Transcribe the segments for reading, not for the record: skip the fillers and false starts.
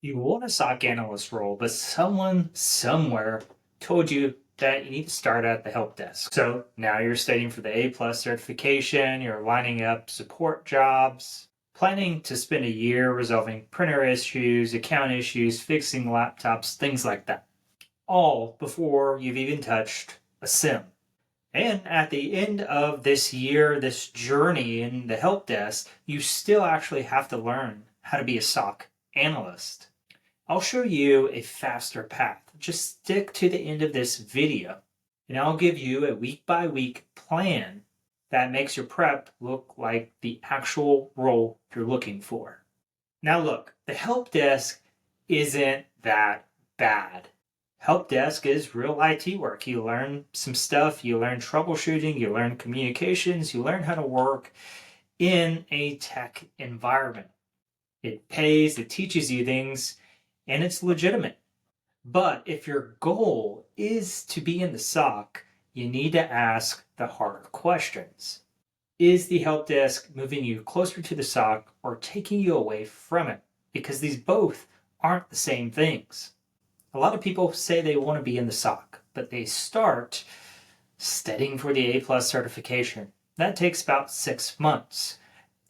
You want a SOC analyst role, but someone somewhere told you that you need to start at the help desk. So now you're studying for the A plus certification, you're lining up support jobs, planning to spend a year resolving printer issues, account issues, fixing laptops, things like that. All before you've even touched a SIEM. And at the end of this year, this journey in the help desk, you still actually have to learn how to be a SOC analyst. I'll show you a faster path. Just stick to the end of this video, and I'll give you a week-by-week plan that makes your prep look like the actual role you're looking for. Now look, the help desk isn't that bad. Help desk is real IT work. You learn some stuff, you learn troubleshooting, you learn communications, you learn how to work in a tech environment. It pays, it teaches you things, and it's legitimate. But if your goal is to be in the SOC, you need to ask the harder questions. Is the help desk moving you closer to the SOC or taking you away from it? Because these both aren't the same things. A lot of people say they want to be in the SOC, but they start studying for the A plus certification. That takes about 6 months.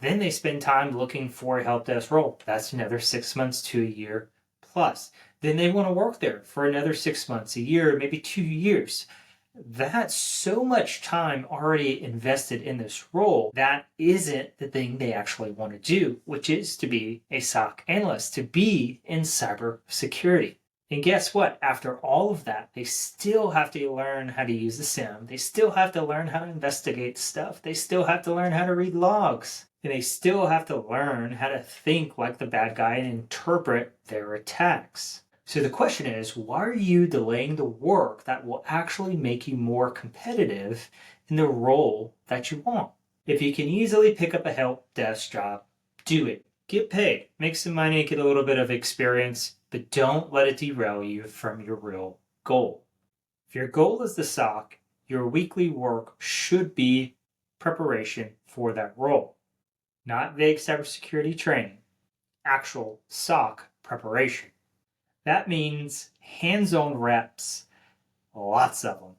Then they spend time looking for a help desk role. That's another 6 months to a year plus. Then they want to work there for another 6 months, a year, maybe 2 years. That's so much time already invested in this role. That isn't the thing they actually want to do, which is to be a SOC analyst, to be in cybersecurity. And guess what? After all of that, they still have to learn how to use the SIEM. They still have to learn how to investigate stuff. They still have to learn how to read logs. And they still have to learn how to think like the bad guy and interpret their attacks. So the question is, why are you delaying the work that will actually make you more competitive in the role that you want? If you can easily pick up a help desk job, do it. Get paid, make some money, get a little bit of experience, but don't let it derail you from your real goal. If your goal is the SOC, your weekly work should be preparation for that role. Not vague cybersecurity training, actual SOC preparation. That means hands-on reps, lots of them.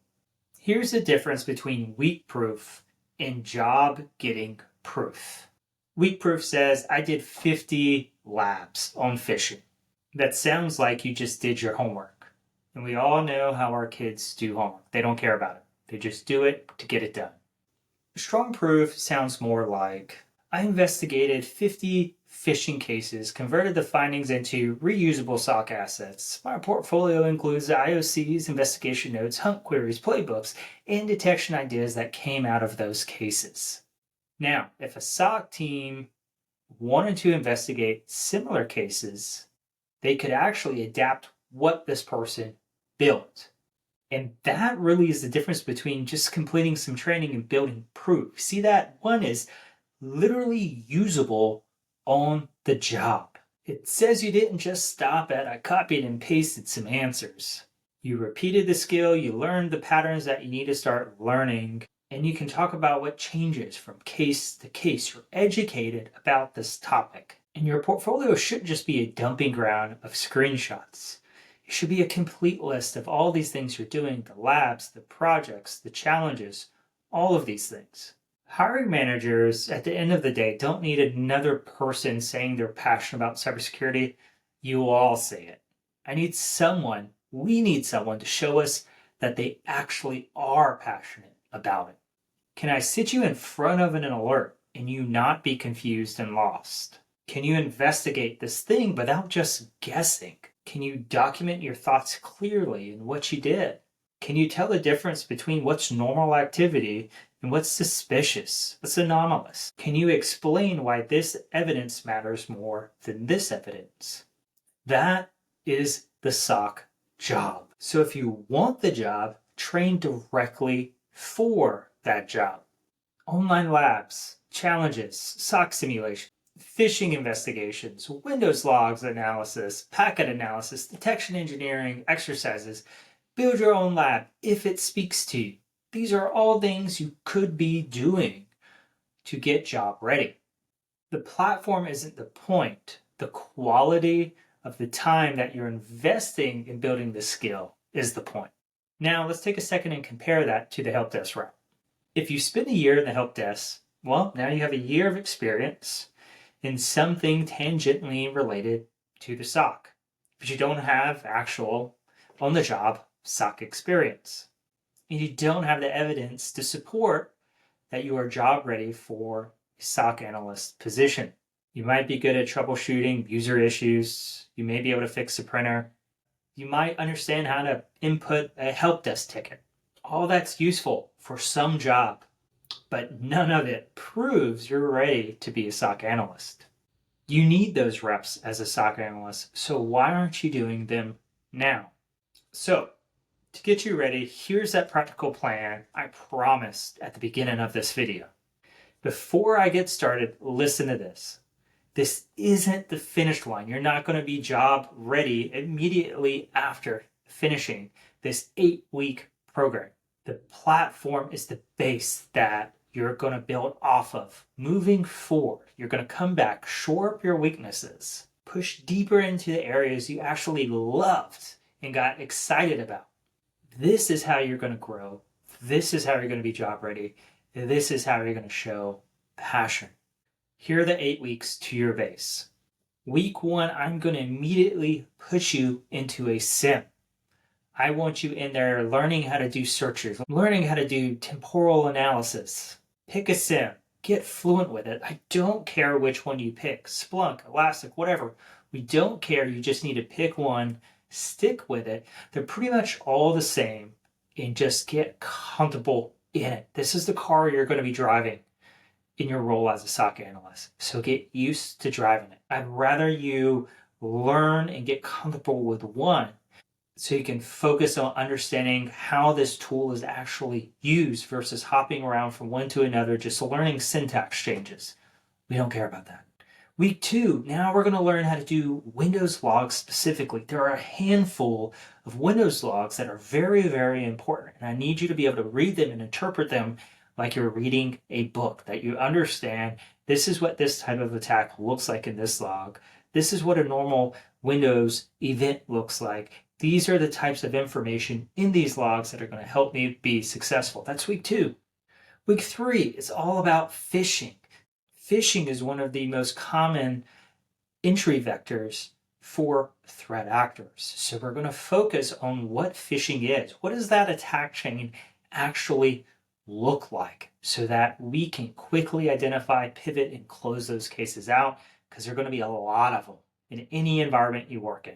Here's the difference between weak proof and job getting proof. Weak proof says, I did 50 labs on phishing. That sounds like you just did your homework. And we all know how our kids do homework. They don't care about it. They just do it to get it done. Strong proof sounds more like, I investigated 50 phishing cases, converted the findings into reusable SOC assets. My portfolio includes the IOCs, investigation notes, hunt queries, playbooks, and detection ideas that came out of those cases. Now, if a SOC team wanted to investigate similar cases, they could actually adapt what this person built. And that really is the difference between just completing some training and building proof. See that? One is literally usable on the job. It says you didn't just stop at I copied and pasted some answers. You repeated the skill, you learned the patterns that you need to start learning, and you can talk about what changes from case to case. You're educated about this topic. And your portfolio shouldn't just be a dumping ground of screenshots. It should be a complete list of all these things you're doing, the labs, the projects, the challenges, all of these things. Hiring managers, at the end of the day, don't need another person saying they're passionate about cybersecurity. You all say it. We need someone to show us that they actually are passionate about it. Can I sit you in front of an alert and you not be confused and lost? Can you investigate this thing without just guessing? Can you document your thoughts clearly in what you did? Can you tell the difference between what's normal activity and what's suspicious, what's anomalous? Can you explain why this evidence matters more than this evidence? That is the SOC job. So if you want the job, train directly for that job. Online labs, challenges, SOC simulation, phishing investigations, Windows logs analysis, packet analysis, detection engineering exercises. Build your own lab if it speaks to you. These are all things you could be doing to get job ready. The platform isn't the point. The quality of the time that you're investing in building this skill is the point. Now, let's take a second and compare that to the help desk route. If you spend a year in the help desk, well, now you have a year of experience in something tangentially related to the SOC, but you don't have actual on-the-job SOC experience. And you don't have the evidence to support that you are job ready for a SOC analyst position. You might be good at troubleshooting user issues. You may be able to fix a printer. You might understand how to input a help desk ticket. All that's useful for some job, but none of it proves you're ready to be a SOC analyst. You need those reps as a SOC analyst, so why aren't you doing them now? So, to get you ready, here's that practical plan I promised at the beginning of this video. Before I get started, listen to this. This isn't the finished line. You're not going to be job ready immediately after finishing this 8-week program. The platform is the base that you're going to build off of. Moving forward, you're going to come back, shore up your weaknesses, push deeper into the areas you actually loved and got excited about. This is how you're going to grow. This is how you're going to be job ready. This is how you're going to show passion. Here are the 8 weeks to your base. Week 1, I'm going to immediately put you into a SIEM. I want you in there learning how to do searches, learning how to do temporal analysis. Pick a SIEM. Get fluent with it. I don't care which one you pick. Splunk, Elastic, whatever. We don't care. You just need to pick one, stick with it. They're pretty much all the same, and just get comfortable in it. This is the car you're going to be driving in your role as a SOC analyst. So get used to driving it. I'd rather you learn and get comfortable with one so you can focus on understanding how this tool is actually used versus hopping around from one to another, just learning syntax changes. We don't care about that. Week 2, now we're going to learn how to do Windows logs specifically. There are a handful of Windows logs that are very, very important, and I need you to be able to read them and interpret them like you're reading a book, that you understand this is what this type of attack looks like in this log. This is what a normal Windows event looks like. These are the types of information in these logs that are going to help me be successful. That's week 2. Week 3 is all about phishing. Phishing is one of the most common entry vectors for threat actors. So we're going to focus on what phishing is. What does that attack chain actually look like so that we can quickly identify, pivot, and close those cases out, because there are going to be a lot of them in any environment you work in.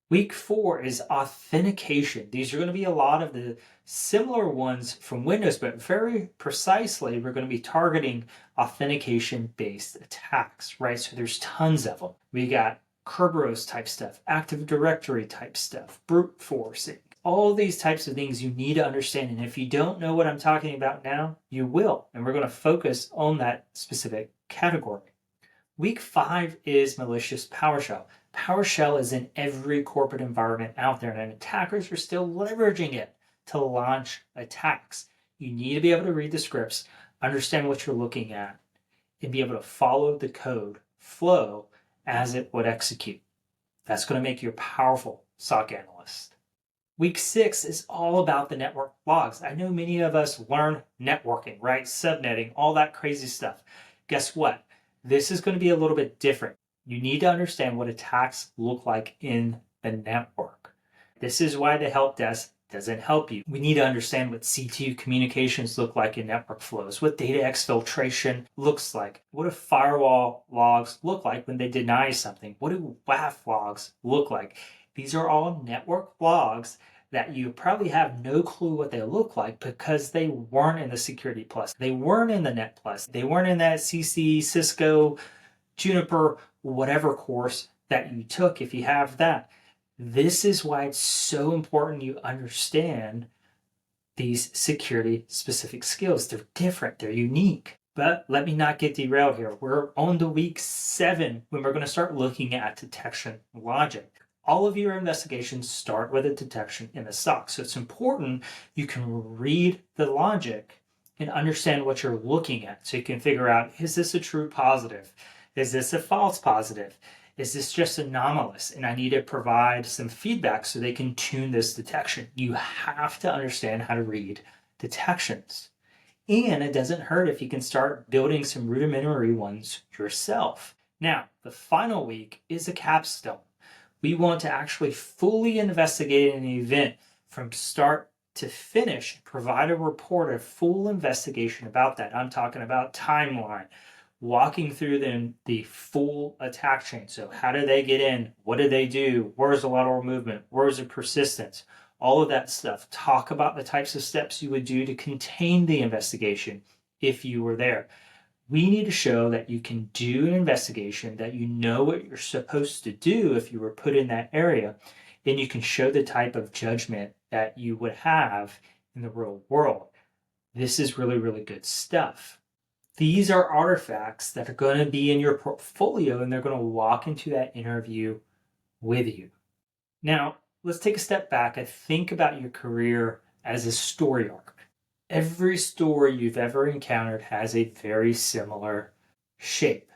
Week 4 is authentication. These are going to be a lot of the similar ones from Windows, but very precisely, we're going to be targeting authentication-based attacks, right? So there's tons of them. We got Kerberos type stuff, Active Directory type stuff, brute forcing. All these types of things you need to understand. And if you don't know what I'm talking about now, you will. And we're going to focus on that specific category. Week 5 is malicious PowerShell. PowerShell is in every corporate environment out there, and attackers are still leveraging it to launch attacks. You need to be able to read the scripts, understand what you're looking at, and be able to follow the code flow as it would execute. That's going to make you a powerful SOC analyst. Week 6 is all about the network logs. I know many of us learn networking, right? Subnetting, all that crazy stuff. Guess what? This is going to be a little bit different. You need to understand what attacks look like in the network. This is why the help desk doesn't help you. We need to understand what C2 communications look like in network flows, what data exfiltration looks like, what do firewall logs look like when they deny something, what do WAF logs look like. These are all network logs that you probably have no clue what they look like because they weren't in the Security Plus. They weren't in the Net Plus. They weren't in that CC, Cisco, Juniper, whatever course that you took, if you have that. This is why it's so important you understand these security specific skills. They're different, they're unique. But let me not get derailed here. We're on to week 7 when we're going to start looking at detection logic. All of your investigations start with a detection in the SOC. So it's important you can read the logic and understand what you're looking at. So you can figure out, is this a true positive? Is this a false positive? Is this just anomalous and I need to provide some feedback so they can tune this detection? You have to understand how to read detections. And it doesn't hurt if you can start building some rudimentary ones yourself. Now, the final week is a capstone. We want to actually fully investigate an event from start to finish, provide a report, a full investigation about that. I'm talking about timeline, walking through the full attack chain. So how did they get in? What did they do? Where's the lateral movement? Where's the persistence? All of that stuff. Talk about the types of steps you would do to contain the investigation if you were there. We need to show that you can do an investigation, that you know what you're supposed to do if you were put in that area, and you can show the type of judgment that you would have in the real world. This is really, really good stuff. These are artifacts that are going to be in your portfolio, and they're going to walk into that interview with you. Now, let's take a step back and think about your career as a story arc. Every story you've ever encountered has a very similar shape.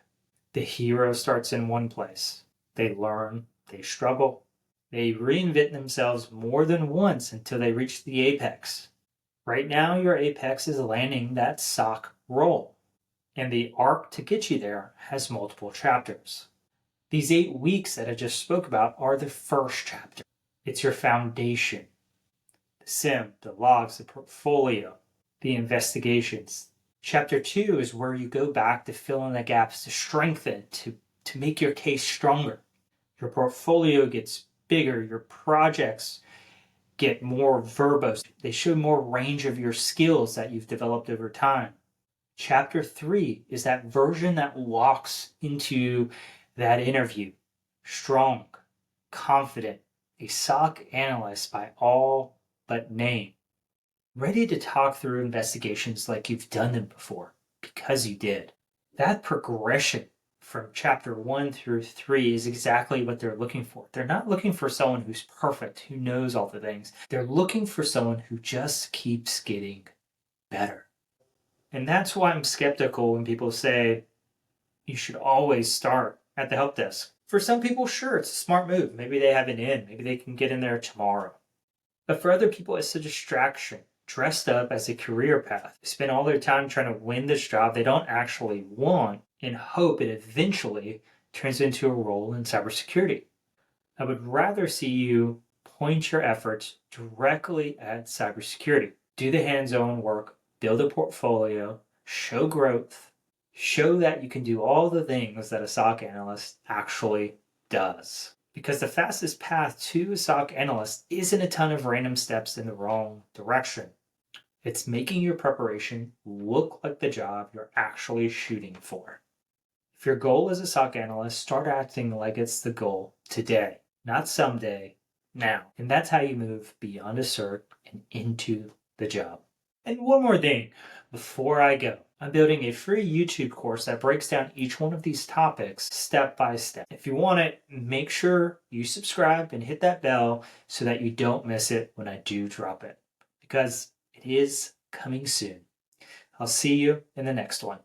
The hero starts in one place. They learn, they struggle, they reinvent themselves more than once until they reach the apex. Right now, your apex is landing that SOC role, and the arc to get you there has multiple chapters. These 8 weeks that I just spoke about are the first chapter. It's your foundation. The SIEM, the logs, the portfolio, the investigations. Chapter 2 is where you go back to fill in the gaps, to strengthen, to make your case stronger. Your portfolio gets bigger, your projects get more verbose. They show more range of your skills that you've developed over time. Chapter 3 is that version that walks into that interview. Strong, confident, a SOC analyst by all but name. Ready to talk through investigations like you've done them before, because you did. That progression from chapter 1 through 3 is exactly what they're looking for. They're not looking for someone who's perfect, who knows all the things. They're looking for someone who just keeps getting better. And that's why I'm skeptical when people say you should always start at the help desk. For some people, sure, it's a smart move. Maybe they have an in. Maybe they can get in there tomorrow. But for other people, it's a distraction, dressed up as a career path. They spend all their time trying to win this job they don't actually want and hope it eventually turns into a role in cybersecurity. I would rather see you point your efforts directly at cybersecurity. Do the hands-on work, build a portfolio, show growth, show that you can do all the things that a SOC analyst actually does. Because the fastest path to a SOC analyst isn't a ton of random steps in the wrong direction. It's making your preparation look like the job you're actually shooting for. If your goal is a SOC analyst, start acting like it's the goal today, not someday, now. And that's how you move beyond a cert and into the job. And one more thing before I go. I'm building a free YouTube course that breaks down each one of these topics step by step. If you want it, make sure you subscribe and hit that bell so that you don't miss it when I do drop it, because it is coming soon. I'll see you in the next one.